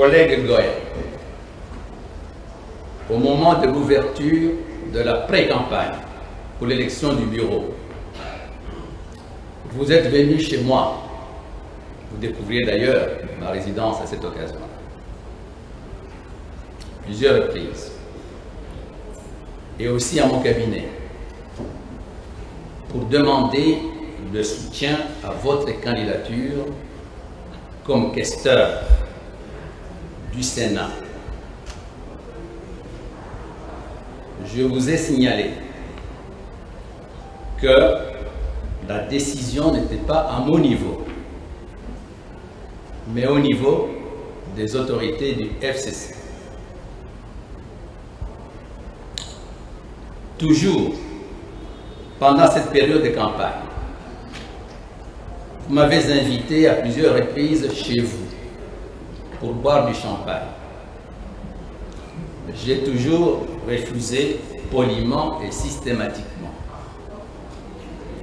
collègue Goya, au moment de l'ouverture de la pré-campagne pour l'élection du bureau, vous êtes venu chez moi. Vous découvriez d'ailleurs ma résidence à cette occasion. Plusieurs reprises. Et aussi à mon cabinet, pour demander le soutien à votre candidature comme questeur du Sénat. Je vous ai signalé que la décision n'était pas à mon niveau, mais au niveau des autorités du FCC. Toujours, pendant cette période de campagne, vous m'avez invité à plusieurs reprises chez vous pour boire du champagne. J'ai toujours refusé poliment et systématiquement.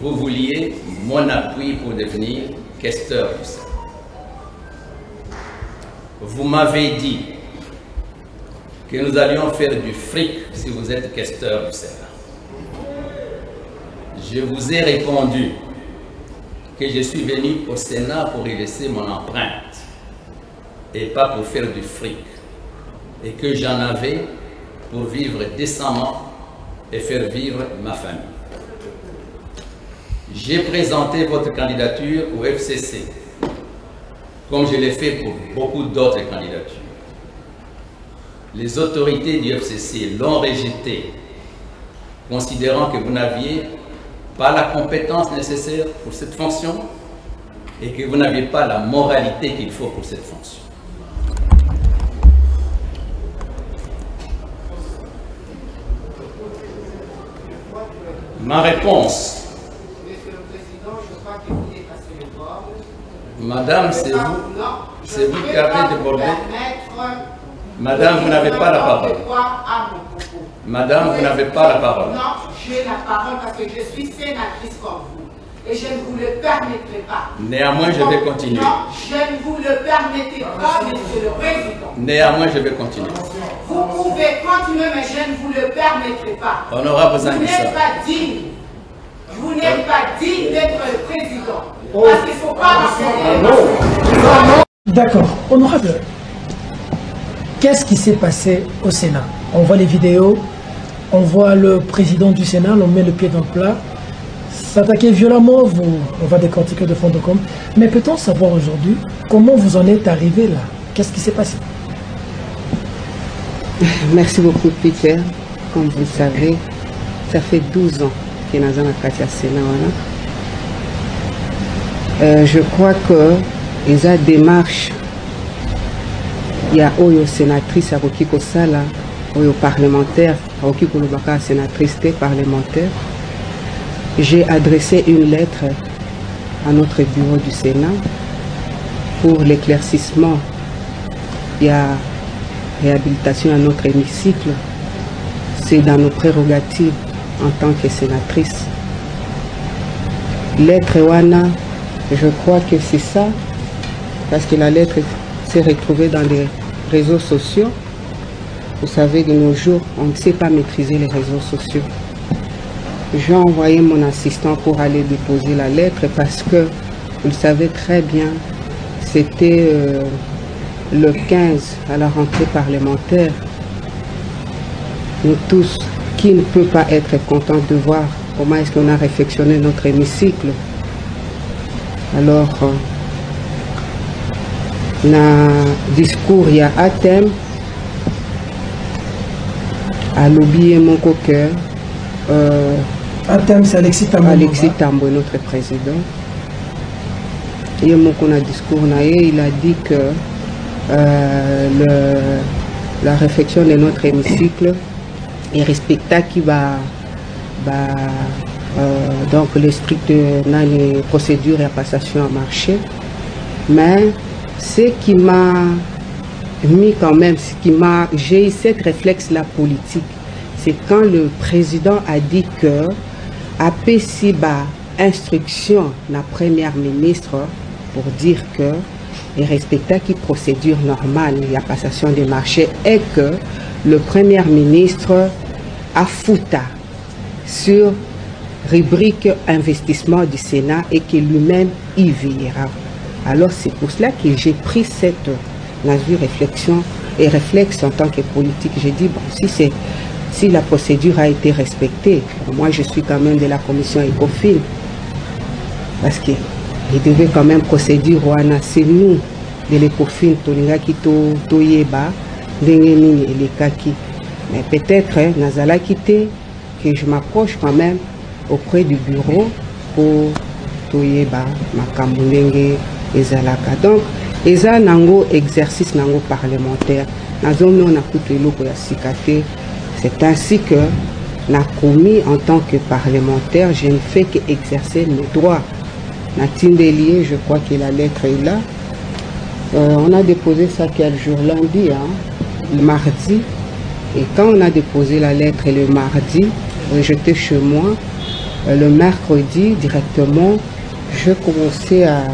Vous vouliez mon appui pour devenir questeur du Sénat. Vous m'avez dit que nous allions faire du fric si vous êtes questeur du Sénat. Je vous ai répondu que je suis venu au Sénat pour y laisser mon empreinte et pas pour faire du fric, et que j'en avais pour vivre décemment et faire vivre ma famille. J'ai présenté votre candidature au FCC, comme je l'ai fait pour beaucoup d'autres candidatures. Les autorités du FCC l'ont rejeté, considérant que vous n'aviez pas la compétence nécessaire pour cette fonction et que vous n'aviez pas la moralité qu'il faut pour cette fonction. Ma réponse, Madame, c'est vous qui avez débordé. Madame, vous n'avez pas la parole. Madame, vous n'avez pas la parole. Non, j'ai la parole parce que je suis sénatrice comme vous. Et je ne vous le permettrai pas. Néanmoins, je vais continuer. Non, je ne vous le permettrai pas, Monsieur le Président. Néanmoins, je vais continuer. Vous pouvez continuer, mais je ne vous le permettrai pas. Honorable Zangissa. Vous n'êtes pas digne. Vous n'êtes pas digne d'être le Président. Parce qu'il ne faut pas raconter. D'accord. Honorable, qu'est-ce qui s'est passé au Sénat? On voit les vidéos, on voit le président du Sénat, on met le pied dans le plat, s'attaquer violemment, on va décortiquer de fond de comble. Mais peut-on savoir aujourd'hui comment vous en êtes arrivé là? Qu'est-ce qui s'est passé? Merci beaucoup, Peter. Comme vous le savez, ça fait 12 ans que nous avons à Sénat. Je crois que les démarches, il y a une sénatrice à Rokiko Sala, une parlementaire, à Rokiko Lubaka, sénatrice parlementaire. J'ai adressé une lettre à notre bureau du Sénat pour l'éclaircissement. Il y a réhabilitation à notre hémicycle. C'est dans nos prérogatives en tant que sénatrice. Lettre Wana, je crois que c'est ça, parce que la lettre s'est retrouvée dans les réseaux sociaux. Vous savez, de nos jours, on ne sait pas maîtriser les réseaux sociaux. J'ai envoyé mon assistant pour aller déposer la lettre parce que, vous le savez très bien, c'était le 15 à la rentrée parlementaire. Nous tous, qui ne peut pas être content de voir comment est-ce qu'on a réfectionné notre hémicycle. Alors, dans le discours, il y a un thème à l'oublier mon coqueur. Un thème, c'est Alexis Tambo. Alexis Tambo, notre président. Et mon discours, il a dit que la réflexion de notre hémicycle est respectable qui va donc l'esprit de les procédures et la passation à marché. Mais ce qui m'a mis quand même, j'ai eu cette réflexe la politique, c'est quand le président a dit que APCIBA instruction la première ministre pour dire que et respecta qui procédure normale, il y a passation des marchés, et que le Premier ministre a fouta sur rubrique investissement du Sénat et que lui-même y veillera. Alors c'est pour cela que j'ai pris cette réflexion et réflexe en tant que politique. J'ai dit, bon, si la procédure a été respectée, moi je suis quand même de la commission ECOFIN, parce qu'il devait quand même procéder, c'est nous de l'ECOFIN, Toyeba, Dengeni et les Kaki. Mais peut-être, Nazala quitté, que je m'approche quand même auprès du bureau pour Toyeba, Makamulenge et Zalaka. Donc, Eza nango exercice nango parlementaire. C'est ainsi que n'a commis en tant que parlementaire, je ne fais qu'exercer mes droits. Natindelier, je crois que la lettre est là. On a déposé ça quel jour? Lundi, le mardi. Et quand on a déposé la lettre le mardi, j'étais chez moi. Le mercredi, directement, je commençais à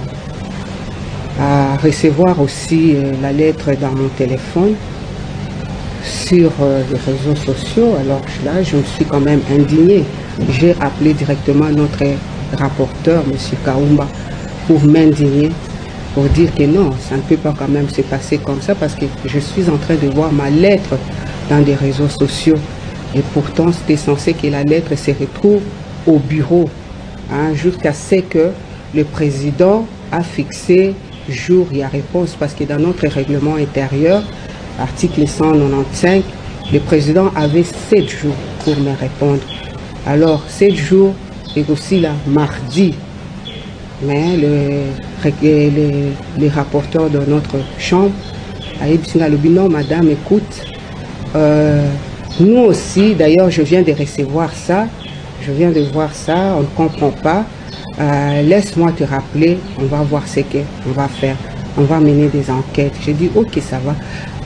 recevoir aussi la lettre dans mon téléphone sur les réseaux sociaux. Alors là, je me suis quand même indignée. J'ai appelé directement notre rapporteur, M. Kaumba, pour m'indigner, pour dire que non, ça ne peut pas quand même se passer comme ça, parce que je suis en train de voir ma lettre dans des réseaux sociaux. Et pourtant, c'était censé que la lettre se retrouve au bureau, jusqu'à ce que le président a fixé jour et à réponse, parce que dans notre règlement intérieur, article 195, le président avait 7 jours pour me répondre. Alors, 7 jours, et aussi là, mardi, mais les rapporteurs de notre chambre a dit, non, madame, écoute, nous aussi, d'ailleurs, je viens de recevoir ça, je viens de voir ça, on ne comprend pas. Laisse-moi te rappeler, on va voir ce qu'on va faire. On va mener des enquêtes. J'ai dit, ok, ça va.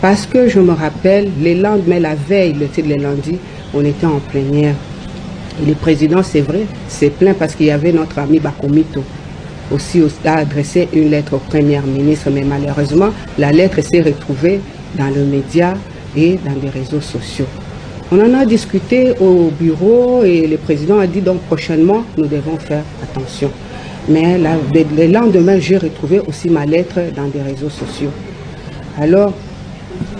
Parce que je me rappelle, les lendemains, la veille, le lundi, on était en plénière. Et le président, c'est vrai, s'est plaint parce qu'il y avait notre ami Bakomito aussi a adressé une lettre au Premier ministre, mais malheureusement, la lettre s'est retrouvée dans le média et dans les réseaux sociaux. On en a discuté au bureau et le président a dit donc prochainement, nous devons faire attention. Mais le lendemain, j'ai retrouvé aussi ma lettre dans des réseaux sociaux. Alors,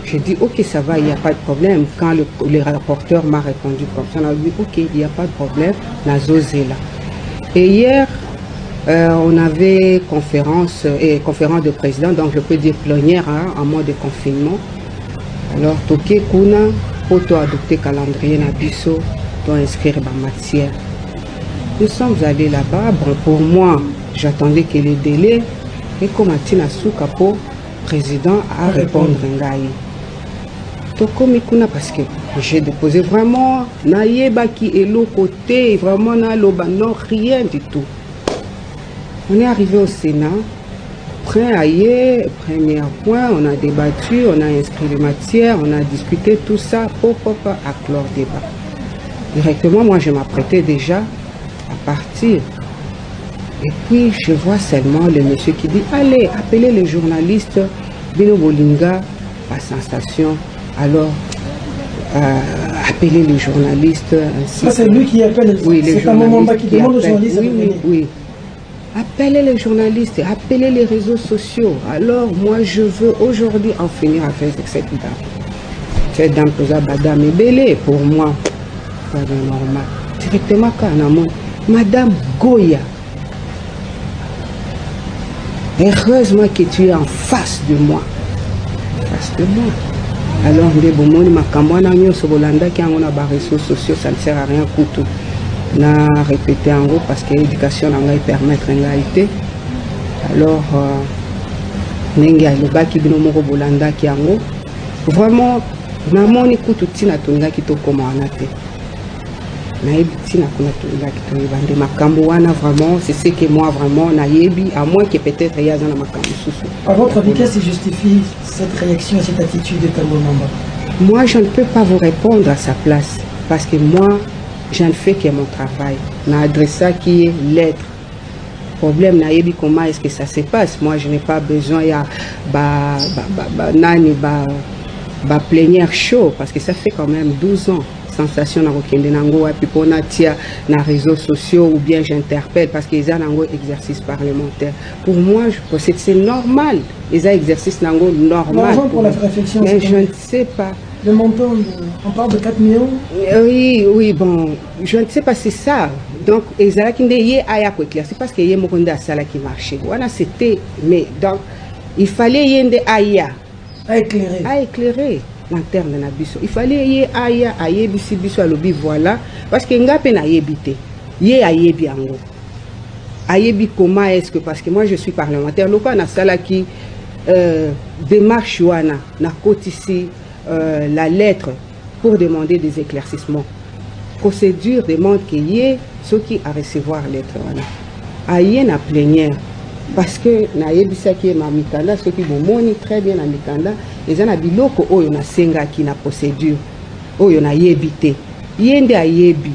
j'ai dit, ok, ça va, il n'y a pas de problème. Quand le rapporteur m'a répondu comme ça, on a dit, ok, il n'y a pas de problème, la zose est là. Et hier, on avait conférence de président, donc je peux dire plénière, en mode de confinement. Alors, Toké Kuna, pour adopter le calendrier Nabiso, pour inscrire ma matière. Nous sommes allés là-bas. Bon, pour moi, j'attendais que les délais, et comme Atina Soukapo, président, a répondu Ngaï. Parce que j'ai déposé vraiment, Naïeba qui est l'autre côté, vraiment, non, rien du tout. On est arrivé au Sénat, premier point, on a débattu, on a inscrit les matières, on a discuté tout ça, à clore débat. Directement, moi je m'apprêtais déjà à partir. Et puis je vois seulement le monsieur qui dit, allez, appelez les journalistes, Bino Bolinga, à sensation. Alors, appelez les journalistes. Ça, c'est lui qui appelle. Oui, les journalistes qui demande aux journalistes. Oui. Appelez les journalistes, appelez les réseaux sociaux. Alors, moi, je veux aujourd'hui en finir avec cette dame. Cette dame, madame est belle pour moi. Pas de normal. Directement, Madame Goya. Heureusement que tu es en face de moi. Face de moi. Alors, réseaux sociaux, ça ne sert à rien pour tout. Na répété en gros parce que l'éducation n'a pas permettre une réalité. Alors, Nenga le bas qui bino moko bolanda qui ango. Vraiment, na moni kutu tina tonga qui to comment on a fait. Na tina kuna tonga qui to bande makambo wana vraiment, c'est ce que moi vraiment na yebi à moins que peut-être il y a dans makambo soussou. À votre avis, qu'est-ce qui justifie cette réaction et cette attitude de Tambo Mamba? Moi, je ne peux pas vous répondre à sa place parce que moi, je ne fais que mon travail. On a adressé qui est lettre. problème nayebi comment est-ce que ça se passe. Moi je n'ai pas besoin ya plénière chaud parce que ça fait quand même 12 ans. Sensation na kokende nango wapi pona tia na réseaux sociaux ou bien j'interpelle parce qu'ils ont un exercice parlementaire. Pour moi je pense que c'est normal. Ils ont exercice nango normal. Pour la réflexion, mais je ne sais pas. Le montant, on parle de 4 millions. Oui, bon, je ne sais pas si c'est ça. Donc, Ezala qui n'est pas à éclaircir parce qu'il y a un monde qui marchait. Voilà, c'était. Mais donc, il fallait y ait aya à éclairer. À éclairer l'interne de Nabiso. Il fallait y ait aya à yebisi biso à lobby, voilà. Parce qu'il n'y a pas yebité. Yé a yebi ango. Ayebi comment est-ce que. Parce que moi, je suis parlementaire. Loka na sala qui démarche wana na côte ici. La lettre pour demander des éclaircissements. Procédure demande qu'il y ait ceux qui à recevoir lettre. Aïe na plénière. Parce que na yebisa qui est ma mikanda, ceux qui vont moni très bien na mikanda, ils ont biloko oyo na senga qui na procédure. Oyo na yebité. Yende a yebi.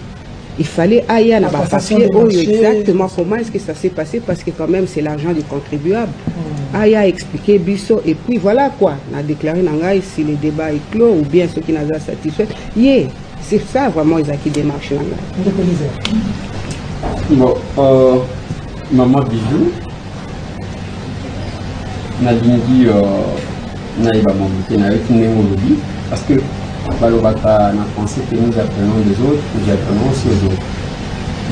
Il fallait aïe na ba papier oyo exactement comment est-ce que ça s'est passé parce que quand même c'est l'argent du contribuable. Aïe a expliqué biso et puis voilà quoi. On a déclaré nangai si le débat est clos ou bien ceux qui n'ont pas satisfait. Yeah, c'est ça vraiment ils ont qui démarche nangai. Bon, maman Bijou, n'a dit naïba mobilité n'a eu une parce que balobaka na français que nous apprenons des autres, nous apprenons aussi aux autres.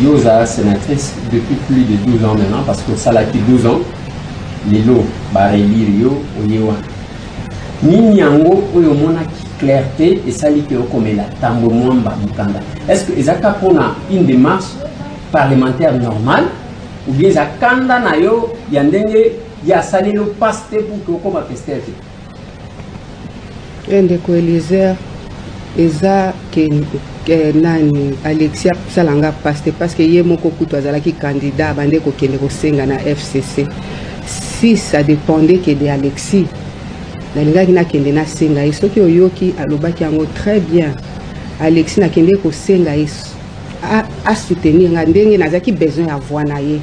Yosa sénatrice depuis plus de 12 ans maintenant parce que ça l'a été 12 ans. Lilo barelire yo oyewa nini yango oyo mona clarté et sali ke okomela tambo mwamba mukanda. Est-ce que ezaka pona une démarche parlementaire normale ou bien zakanda na yo ya ndenge ya sali lo paste pour que okoma pester ndeko Eliezer eza ke nani Alexia salanga paste parce que ye moko kutu azalaki candidat bande ko kende ko senga na FCC. Si ça dépendait que de Alexis, nalingaki na kende na senga et soki oyoki alobaki yango très bien. Alexis na kende ko senga a soutenir nga ndenge nazaki besoin ya voix na ye.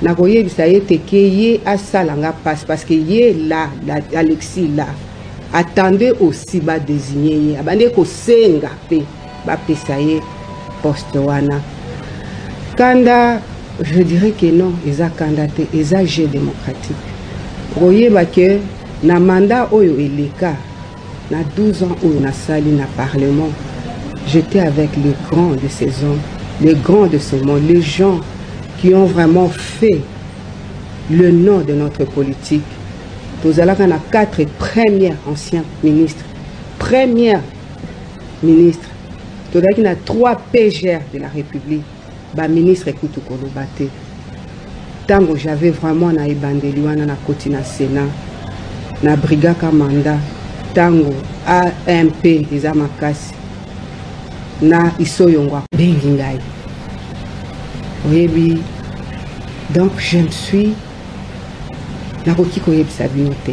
Na koyebisa ye te ke ye asalanga passe parce que ye là Alexis là attendait aussi ba désigner ye abande ko senga pe ba pesa ye poste wana. Kanda je dirais que non, ils ont candidaté, ils ont jeu démocratique. Voyez que na mandat oyo eleka, na 12 ans où on a sali na parlement, j'étais avec les grands de ces hommes, les grands de ce monde, les gens qui ont vraiment fait le nom de notre politique. Nous allons à 4 premiers anciens ministres, premiers ministres. Nous allons à 3 PGR de la République. Ba ministre écoute kolobate tango j'avais vraiment na ibandeli wana na koti na Sénat na brigaka mandat tango AMP eza makasi na isoyongwa bengi ngai oyebi donc je me suis na koki koyebisa bino te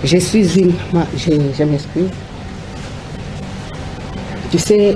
je suis une je m'excuse tu sais